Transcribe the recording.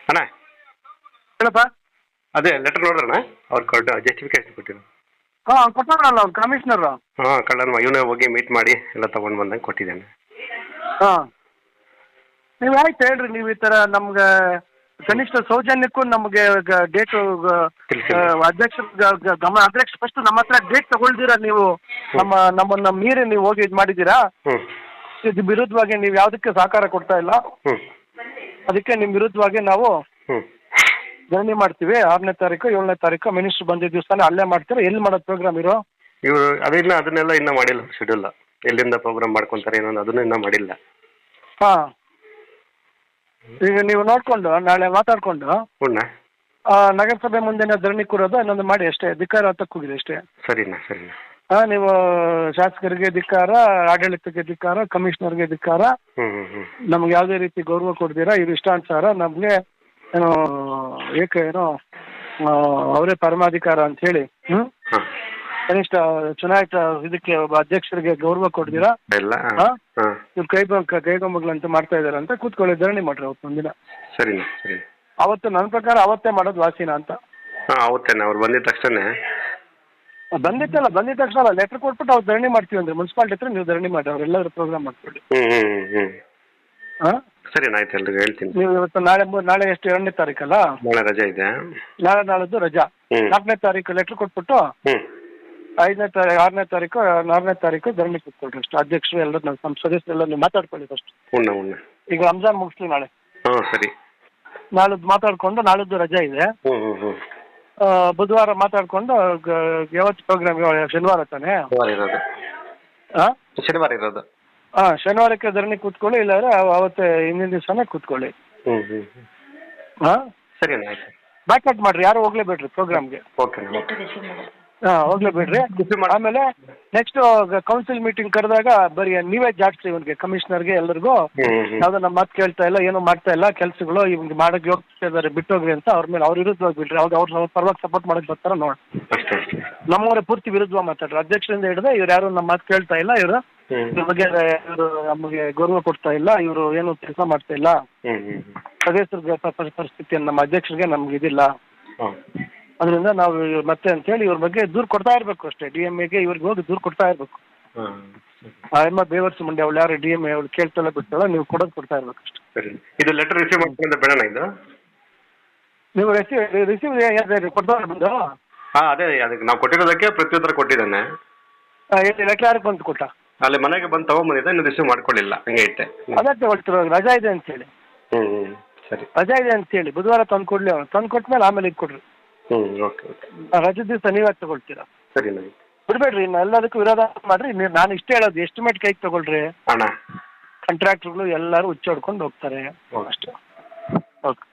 ಅಣ್ಣ ಹೇಳಪ್ಪ. ಅದೇ ಲೆಟರ್ ನೋಡ್ರಣ್ಣ ಅವ್ರು ಕೊಟ್ಟು ಜಸ್ಟಿಫಿಕೇಶನ್ ಕೊಟ್ಟಿರು. ಹಾಂ ಕೊಟ್ಟೋಣಲ್ಲ ಅವ್ನು ಕಮಿಷನರು. ಹಾಂ ಕಳ್ಳನ ಇವನೇ ಹೋಗಿ ಮೀಟ್ ಮಾಡಿ ಎಲ್ಲ ತೊಗೊಂಡು ಬಂದಂಗೆ ಕೊಟ್ಟಿದ್ದಾನೆ. ಹಾಂ ನೀವು ಆಯ್ತು ಹೇಳ್ರಿ, ನೀವು ಈ ಥರ ನಮ್ಗೆ ಕನಿಷ್ಠ ಸೌಜನ್ಯಕ್ಕೂ ನಮಗೆ ಡೇಟು ಅಧ್ಯಕ್ಷ ಫಸ್ಟ್ ನಮ್ಮ ಹತ್ರ ಡೇಟ್ ತಗೊಳ್ದಿರ ನೀವು ನಮ್ಮನ್ನ ಮೀರಿ ನೀವು ಹೋಗಿ ಇದು ಮಾಡಿದ್ದೀರಾ. ಇದು ವಿರುದ್ಧವಾಗಿ ನೀವು ಯಾವುದಕ್ಕೆ ಸಹಕಾರ ಕೊಡ್ತಾ ಇಲ್ಲ, ಅದಕ್ಕೆ ನಿಮ್ಮ ವಿರುದ್ಧವಾಗಿ ನಾವು ಧರಣಿ ಮಾಡ್ತೀವಿ. 6ನೇ ತಾರೀಕು 7ನೇ ತಾರೀಕು ಮಿನಿಸ್ಟರ್ ಬಂದಿದ್ದ ದಿವಸನೇ ಅಲ್ಲೇ ಮಾಡ್ತೀರಾ. ಎಲ್ಲಿ ಮಾಡೋದು ಪ್ರೋಗ್ರಾಮ್ ಇರೋ? ಇವರು ಅದನ್ನೆಲ್ಲ ಇನ್ನೂ ಮಾಡಿಲ್ಲ ಶೆಡ್ಯೂಲ್. ಎಲ್ಲಿಂದ ಪ್ರೋಗ್ರಾಮ್ ಮಾಡ್ಕೊತಾರೆ ಏನೋ ಅದನ್ನು ಇನ್ನೂ ಮಾಡಿಲ್ಲ. ಹಾಂ ಈಗ ನೀವು ನೋಡಿಕೊಂಡು ನಾಳೆ ಮಾತಾಡಿಕೊಂಡು ನಗರಸಭೆ ಮುಂದೆನೇ ಧರಣಿ ಕೂರೋದು ಇನ್ನೊಂದು ಮಾಡಿ ಅಷ್ಟೇ. ಧಿಕ್ಕಾರ ತಕ್ಕೋಗಿದೆ ಅಷ್ಟೇ. ಸರಿನಾ ಸರಿನಾ. ನೀವು ಶಾಸಕರಿಗೆ ಧಿಕ್ಕಾರ, ಆಡಳಿತಕ್ಕೆ ಧಿಕ್ಕಾರ, ಕಮಿಷನರ್ಗೆ ಧಿಕ್ಕಾರ. ನಮ್ಗೆ ಯಾವುದೇ ರೀತಿ ಗೌರವ ಕೊಡ್ತೀರಾ, ಇದು ಇಷ್ಟಾನುಸಾರ ನಮಗೆ ಏನೋ ಏನೋ ಅವರೇ ಪರಮಾಧಿಕಾರ ಅಂತ ಹೇಳಿ ಕನಿಷ್ಠ ಚುನಾಯಿತ ಇದಕ್ಕೆ ಒಬ್ಬ ಅಧ್ಯಕ್ಷರಿಗೆ ಗೌರವ ಕೊಡ್ತೀರಾ, ಇವ್ರು ಕೈಗೊಂಬಗಳಂತ ಮಾಡ್ತಾ ಇದಾರೆ ಅಂತ ಕೂತ್ಕೊಳ್ಳಿ, ಧರಣಿ ಮಾಡ್ರಿ ಅವತ್ತು ಒಂದಿನ. ಸರಿನಾ ಸರಿ. ಅವತ್ತು ನನ್ನ ಪ್ರಕಾರ ಅವತ್ತೇ ಮಾಡೋದು ವಾಸಿನ ಅಂತ. ಅವತ್ತೇನೆ ಅವ್ರು ಬಂದಿದ ತಕ್ಷಣ ಬಂದಿದ ತಕ್ಷಣ ಅಲ್ಲ, ಲೆಟರ್ ಕೊಟ್ಬಿಟ್ಟು ಅವ್ರು ಧರಣಿ ಮಾಡ್ತೀವಿ ಅಂದ್ರೆ ಮುನ್ಸಿಪಾಲಿಟಿ ಹತ್ರ ನೀವು ಧರಣಿ ಮಾಡಿ ಅವರೆಲ್ಲರೂ ಪ್ರೋಗ್ರಾಮ್ ಮಾಡ್ಕೊಳ್ಳಿ. ಸರಿ ಆಯ್ತು, ಎಲ್ರಿಗೂ ಹೇಳ್ತೀನಿ. ನೀವು ಇವತ್ತು ನಾಳೆ ಎಷ್ಟು 2ನೇ ತಾರೀಕಲ್ಲ, ನಾಳೆ ರಜೆ ಇದೆ. ನಾಳೆದ್ದು ರಜಾ. 4ನೇ ತಾರೀಕು ಲೆಟರ್ ಕೊಟ್ಬಿಟ್ಟು 6ನೇ ತಾರೀಕು ಧರಣಿ ಕೂತ್ಕೊಳ್ರಿ ಅಷ್ಟು. ಅಧ್ಯಕ್ಷರು ಎಲ್ಲರೂ ನಮ್ಮ ಸದಸ್ಯರೆಲ್ಲ ನೀವು ಮಾತಾಡ್ಕೊಳ್ಳಿ ಫಸ್ಟ್. ಈಗ ರಂಜಾನ್ ಮುಗಿಸ್ಲಿ ನಾಳೆ. ಸರಿ. ನಾಳಿದ್ದು ಮಾತಾಡ್ಕೊಂಡು, ನಾಳಿದ್ದು ರಜಾ ಇದೆ. ಬುಧವಾರ ಮಾತಾಡ್ಕೊಂಡು ಯಾವತ್ತು ಪ್ರೋಗ್ರಾಮ್? ಶನಿವಾರ ತಾನೇ ಶನಿವಾರ ಇರೋದು. ಶನಿವಾರಕ್ಕೆ ಧರಣಿ ಕೂತ್ಕೊಳ್ಳಿ, ಇಲ್ಲಾಂದ್ರೆ ಅವತ್ತೇ ಹಿಂದಿನ ದಿವಸನೇ ಕೂತ್ಕೊಳ್ಳಿ. ಸರಿ ಆಯ್ತು. ಬ್ಯಾಕೌಟ್ ಮಾಡ್ರಿ, ಯಾರು ಹೋಗ್ಲೇಬೇಡ್ರಿ ಪ್ರೋಗ್ರಾಮ್ಗೆ. ಹೋಗ್ಲೇಬೇಡ್ರಿ. ಆಮೇಲೆ ನೆಕ್ಸ್ಟ್ ಕೌನ್ಸಿಲ್ ಮೀಟಿಂಗ್ ಕರೆದಾಗ ಬರೀ ನೀವೇ ಜಾಡ್ಸ್ರಿ ಇವನ್ಗೆ, ಕಮಿಷನರ್ಗೆ ಎಲ್ಲರಿಗೂ. ಯಾವ್ದೋ ನಮ್ಮ ಮಾತು ಕೇಳ್ತಾ ಇಲ್ಲ, ಏನೋ ಮಾಡ್ತಾ ಇಲ್ಲ ಕೆಲಸಗಳು, ಇವ್ಗೆ ಮಾಡಕ್ಕೆ ಹೋಗ್ತಾ ಇದಾರೆ, ಬಿಟ್ಟೋಗ್ರಿ ಅಂತ ಅವ್ರ ಮೇಲೆ ಅವ್ರ ವಿರುದ್ಧವಾಗಿ ಬಿಡ್ರಿ. ಅವ್ರ ಪರವಾಗಿ ಸಪೋರ್ಟ್ ಮಾಡಕ್ ಬರ್ತಾರ ನೋಡಿ. ನಮ್ಮವರೇ ಪೂರ್ತಿ ವಿರುದ್ಧವಾಗಿ ಮಾತಾಡ್ರಿ. ಅಧ್ಯಕ್ಷರಿಂದ ಹಿಡಿದ ಇವ್ರು ಯಾರು ನಮ್ಮ ಮಾತು ಕೇಳ್ತಾ ಇಲ್ಲ, ಇವ್ರ ಬಗ್ಗೆ ಇವರು ನಮಗೆ ಗೌರವ ಕೊಡ್ತಾ ಇಲ್ಲ, ಇವರು ಏನು ಕೆಲಸ ಮಾಡ್ತಾ ಇಲ್ಲ, ಸದಸ್ಯರಿಗೆ ಪರಿಸ್ಥಿತಿಯನ್ನು ನಮ್ಮ ಅಧ್ಯಕ್ಷರಿಗೆ ನಮ್ಗೆ ಇದಿಲ್ಲ, ಅದರಿಂದ ನಾವು ಮತ್ತೆ ಅಂತೇಳಿ ಇವ್ರ ಬಗ್ಗೆ ದೂರು ಕೊಡ್ತಾ ಇರ್ಬೇಕು ಅಷ್ಟೇ. DMAಗೆ ಇವ್ರಿಗೆ ಹೋಗಿ ದೂರು ಕೊಡ್ತಾ ಇರ್ಬೇಕು. ಬೇವರ್ಸ್ ಮಂಡಿ ಅವಳು ಯಾರು DMA ಅವಳು ಕೇಳ್ತಾಳ ಬಿಡ್ತಾಳ, ನೀವು ಕೊಡ್ತಾ ಇರ್ಬೇಕು ಅಷ್ಟೇ. ಇದು ಲೆಟರ್ ರಿಸೀವ್ ಮಾಡ್ಕೊಂಡು ಬೇಡ ಇದು ನೀವು ರಿಸೀವ್ ಕೊಡ್ತಾರೆ ಬಂದು. ಅದೇ ಅದಕ್ಕೆ ನಾವು ಕೊಟ್ಟಿರೋದಕ್ಕೆ ಪ್ರತ್ಯುತ್ತರ ಕೊಟ್ಟಿದ್ದಾನೆ. ಲೆಟರ್ ಯಾರಿಗೆ ಬಂದು ಕೊಟ್ಟ? ಅಲ್ಲಿ ಮನೆಗೆ ಬಂದು ತಗೊಂಡ್ಬಂದಿದ್ದೆ, ಇನ್ನು ರಿಸೀವ್ ಮಾಡ್ಕೊಳ್ಳಿಲ್ಲ, ಹಂಗೆ ಇಟ್ಟೆ. ಅದಕ್ಕೆ ಹೊಡ್ತಿರೋ ರಜಾ ಇದೆ ಅಂತೇಳಿ. ಸರಿ, ರಜಾ ಇದೆ ಅಂತೇಳಿ ಬುಧವಾರ ತಂದು ಕೊಡ್ಲಿ. ಅವ್ನು ತಂದು ಕೊಟ್ಮೇಲೆ ಆಮೇಲೆ ಇದು ಕೊಡ್ರಿ. ಓಕೆ. ರಜೆ ದಿವಸ ನೀವೇ ತಗೊಳ್ತೀರಾ. ಸರಿ, ಬಿಡ್ಬೇಡ್ರಿ. ಇನ್ನು ಎಲ್ಲದಕ್ಕೂ ವಿರೋಧ ಮಾಡ್ರಿ. ನಾನು ಇಷ್ಟೇ ಹೇಳೋದು, ಎಸ್ಟಿಮೇಟ್ ಕೈಗೆ ತಗೊಳ್ರಿ. ಅಣ್ಣ ಕಾಂಟ್ರಾಕ್ಟರ್ಗಳು ಎಲ್ಲರೂ ಹುಚ್ಚೋಡ್ಕೊಂಡು ಹೋಗ್ತಾರೆ ಅಷ್ಟೇ. ಓಕೆ.